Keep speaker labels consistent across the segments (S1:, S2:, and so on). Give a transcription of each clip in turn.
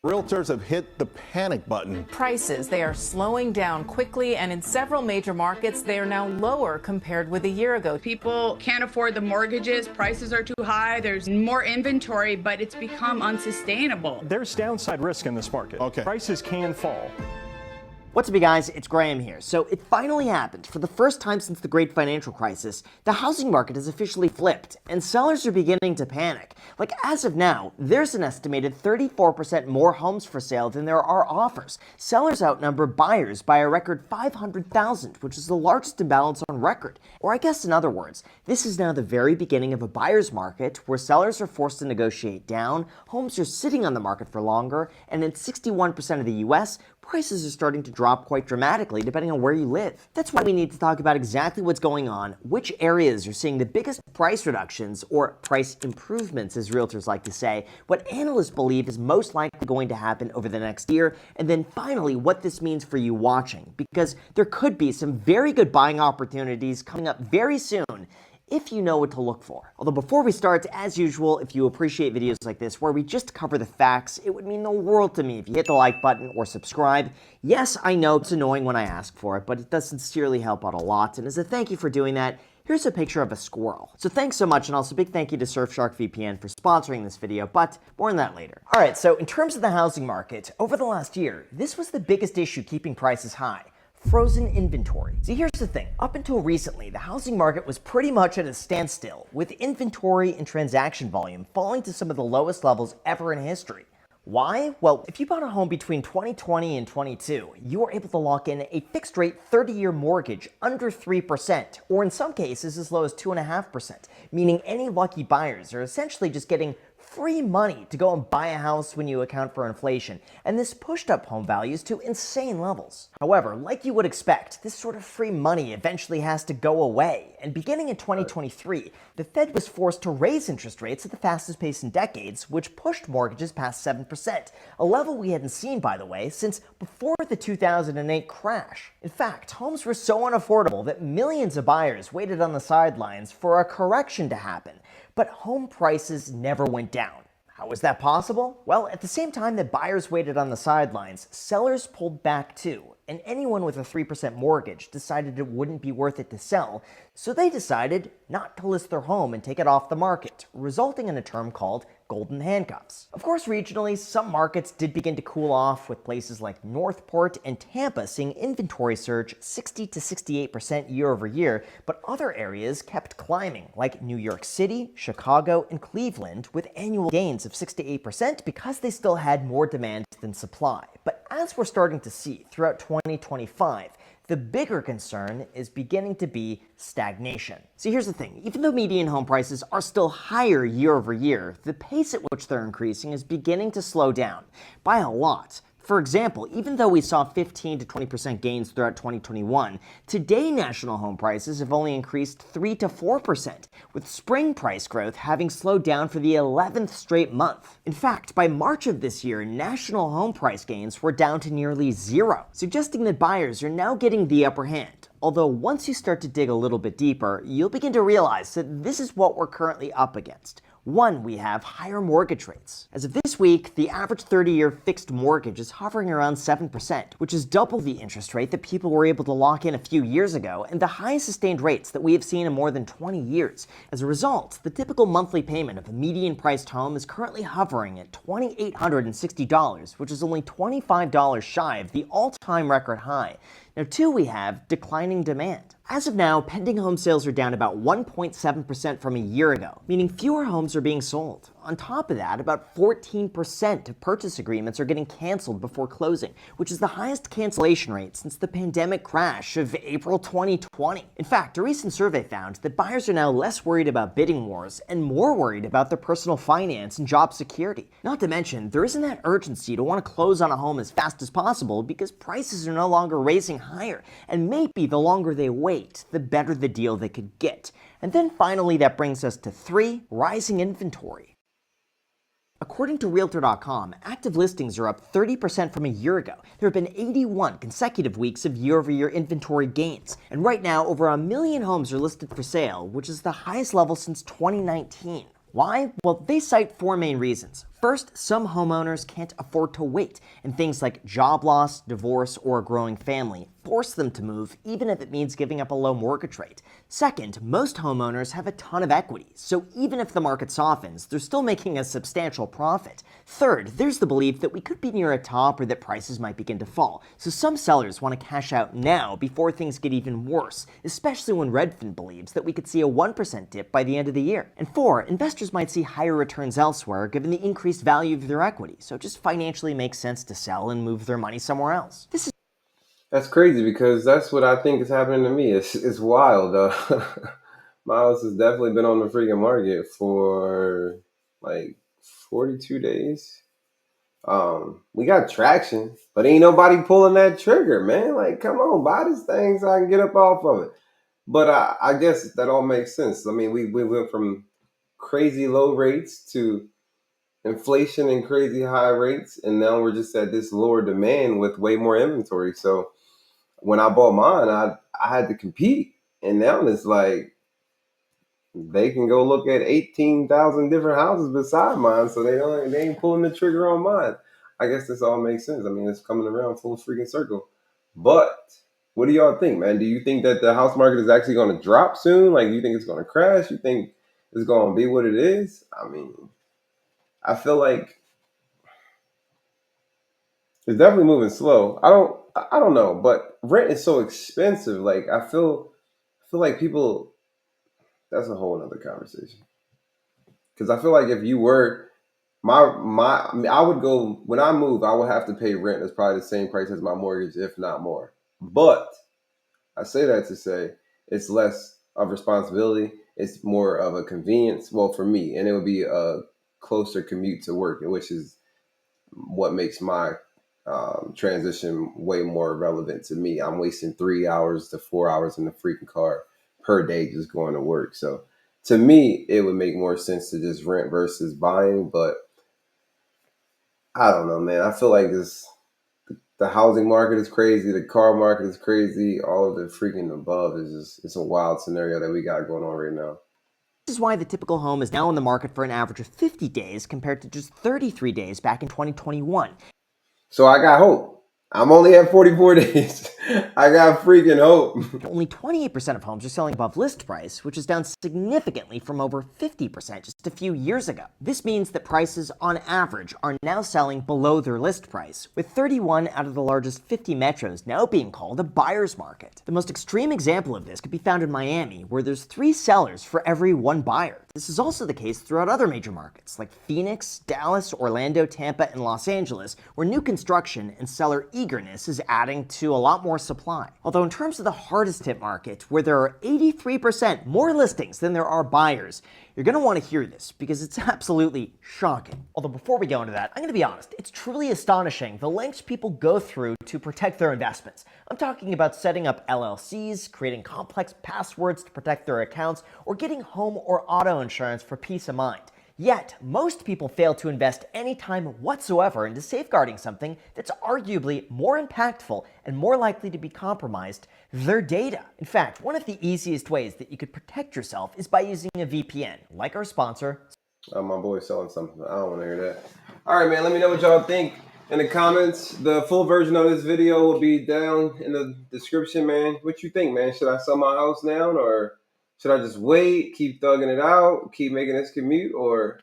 S1: Realtors have hit the panic button.
S2: Prices, they are slowing down quickly, and in several major markets, they are now lower compared with a year ago.
S3: People can't afford the mortgages, prices are too high, there's more inventory, but it's become unsustainable.
S4: There's downside risk in this market.
S1: Okay.
S4: Prices can fall.
S5: What's up, you guys? It's Graham here. So it finally happened. For the first time since the great financial crisis, the housing market has officially flipped, and sellers are beginning to panic. Like, as of now, there's an estimated 34% more homes for sale than there are offers. Sellers outnumber buyers by a record 500,000, which is the largest imbalance on record. Or I guess in other words, this is now the very beginning of a buyer's market where sellers are forced to negotiate down, homes are sitting on the market for longer, and in 61% of the US, prices are starting to drop quite dramatically depending on where you live. That's why we need to talk about exactly what's going on, which areas are seeing the biggest price reductions, or price improvements as realtors like to say, what analysts believe is most likely going to happen over the next year, and then finally what this means for you watching, because there could be some very good buying opportunities coming up very soon if you know what to look for. Although before we start, as usual, if you appreciate videos like this where we just cover the facts, it would mean the world to me if you hit the like button or subscribe. Yes, I know it's annoying when I ask for it, but it does sincerely help out a lot, and as a thank you for doing that, here's a picture of a squirrel. So thanks so much, and also big thank you to Surfshark VPN for sponsoring this video, but more on that later. Alright, so in terms of the housing market, over the last year, this was the biggest issue keeping prices high. Frozen inventory. See, here's the thing. Up until recently, the housing market was pretty much at a standstill, with inventory and transaction volume falling to some of the lowest levels ever in history. Why? Well, if you bought a home between 2020 and 22, you were able to lock in a fixed-rate 30-year mortgage under 3%, or in some cases as low as 2.5%, meaning any lucky buyers are essentially just getting free money to go and buy a house when you account for inflation, and this pushed up home values to insane levels. However, like you would expect, this sort of free money eventually has to go away, and beginning in 2023, the Fed was forced to raise interest rates at the fastest pace in decades, which pushed mortgages past 7%, a level we hadn't seen, by the way, since before the 2008 crash. In fact, homes were so unaffordable that millions of buyers waited on the sidelines for a correction to happen. But home prices never went down. How is that possible? Well, at the same time that buyers waited on the sidelines, sellers pulled back too, and anyone with a 3% mortgage decided it wouldn't be worth it to sell, so they decided not to list their home and take it off the market, resulting in a term called golden handcuffs. Of course, regionally, some markets did begin to cool off, with places like Northport and Tampa seeing inventory surge 60 to 68% year over year, but other areas kept climbing, like New York City, Chicago, and Cleveland, with annual gains of 6 to 8% because they still had more demand than supply. But as we're starting to see throughout 2025, the bigger concern is beginning to be stagnation. See, here's the thing. Even though median home prices are still higher year over year, the pace at which they're increasing is beginning to slow down by a lot. For example, even though we saw 15 to 20% gains throughout 2021, today national home prices have only increased 3 to 4%, with spring price growth having slowed down for the 11th straight month. In fact, by March of this year, national home price gains were down to nearly zero, suggesting that buyers are now getting the upper hand. Although once you start to dig a little bit deeper, you'll begin to realize that this is what we're currently up against. One, we have higher mortgage rates. As of this week, the average 30-year fixed mortgage is hovering around 7%, which is double the interest rate that people were able to lock in a few years ago, and the highest sustained rates that we have seen in more than 20 years. As a result, the typical monthly payment of a median-priced home is currently hovering at $2,860, which is only $25 shy of the all-time record high. Now, two, we have declining demand. As of now, pending home sales are down about 1.7% from a year ago, meaning fewer homes are being sold. On top of that, about 14% of purchase agreements are getting canceled before closing, which is the highest cancellation rate since the pandemic crash of April 2020. In fact, a recent survey found that buyers are now less worried about bidding wars and more worried about their personal finance and job security. Not to mention, there isn't that urgency to want to close on a home as fast as possible because prices are no longer raising higher, and maybe the longer they wait, the better the deal they could get. And then finally, that brings us to 3, rising inventory. According to Realtor.com, active listings are up 30% from a year ago. There have been 81 consecutive weeks of year-over-year inventory gains, and right now over 1 million homes are listed for sale, which is the highest level since 2019. Why? Well, they cite 4 main reasons. First, some homeowners can't afford to wait, and things like job loss, divorce, or a growing family force them to move, even if it means giving up a low mortgage rate. Second, most homeowners have a ton of equity, so even if the market softens, they're still making a substantial profit. Third, there's the belief that we could be near a top or that prices might begin to fall, so some sellers want to cash out now before things get even worse, especially when Redfin believes that we could see a 1% dip by the end of the year. And four, investors might see higher returns elsewhere given the increased value of their equity, so it just financially makes sense to sell and move their money somewhere else.
S6: That's crazy because that's what I think is happening to me. It's wild. My house has definitely been on the freaking market for like 42 days. We got traction, but ain't nobody pulling that trigger, man. Like, come on, buy this thing so I can get up off of it. But I guess that all makes sense. I mean, we went from crazy low rates to inflation and crazy high rates, and now we're just at this lower demand with way more inventory. So when I bought mine, I had to compete, and now it's like they can go look at 18,000 different houses beside mine, so they ain't pulling the trigger on mine. I guess this all makes sense. I mean, it's coming around full freaking circle. But what do y'all think, man? Do you think that the house market is actually going to drop soon? Like, you think it's going to crash? You think it's going to be what it is? I mean, I feel like it's definitely moving slow. I don't know, but rent is so expensive. Like, I feel like people. That's a whole other conversation. Because I feel like if you were I mean, I would go when I move. I would have to pay rent that's probably the same price as my mortgage, if not more. But I say that to say it's less of responsibility. It's more of a convenience. Well, for me, and it would be a closer commute to work, which is what makes my transition way more relevant to me. I'm wasting 3 hours to 4 hours in the freaking car per day just going to work. So to me, it would make more sense to just rent versus buying. But I don't know, man. I feel like the housing market is crazy. The car market is crazy. All of the freaking above is just, it's a wild scenario that we got going on right now.
S5: This is why the typical home is now on the market for an average of 50 days compared to just 33 days back in 2021.
S6: So I got hope. I'm only at 44 days. I got freaking hope.
S5: Only 28% of homes are selling above list price, which is down significantly from over 50% just a few years ago. This means that prices, on average, are now selling below their list price, with 31 out of the largest 50 metros now being called a buyer's market. The most extreme example of this could be found in Miami, where there's 3 sellers for every 1 buyer. This is also the case throughout other major markets, like Phoenix, Dallas, Orlando, Tampa, and Los Angeles, where new construction and seller eagerness is adding to a lot more supply. Although in terms of the hardest hit market, where there are 83% more listings than there are buyers, you're going to want to hear this because it's absolutely shocking. Although before we go into that, I'm going to be honest, it's truly astonishing the lengths people go through to protect their investments. I'm talking about setting up LLCs, creating complex passwords to protect their accounts, or getting home or auto insurance for peace of mind. Yet, most people fail to invest any time whatsoever into safeguarding something that's arguably more impactful and more likely to be compromised: their data. In fact, one of the easiest ways that you could protect yourself is by using a VPN, like our sponsor.
S6: My boy's selling something. I don't want to hear that. All right, man. Let me know what y'all think in the comments. The full version of this video will be down in the description, man. What you think, man? Should I sell my house now, or should I just wait, keep thugging it out, keep making this commute, or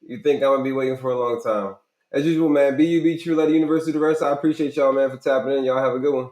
S6: you think I'm going to be waiting for a long time? As usual, man, be you, be true, let the universe do the rest. I appreciate y'all, man, for tapping in. Y'all have a good one.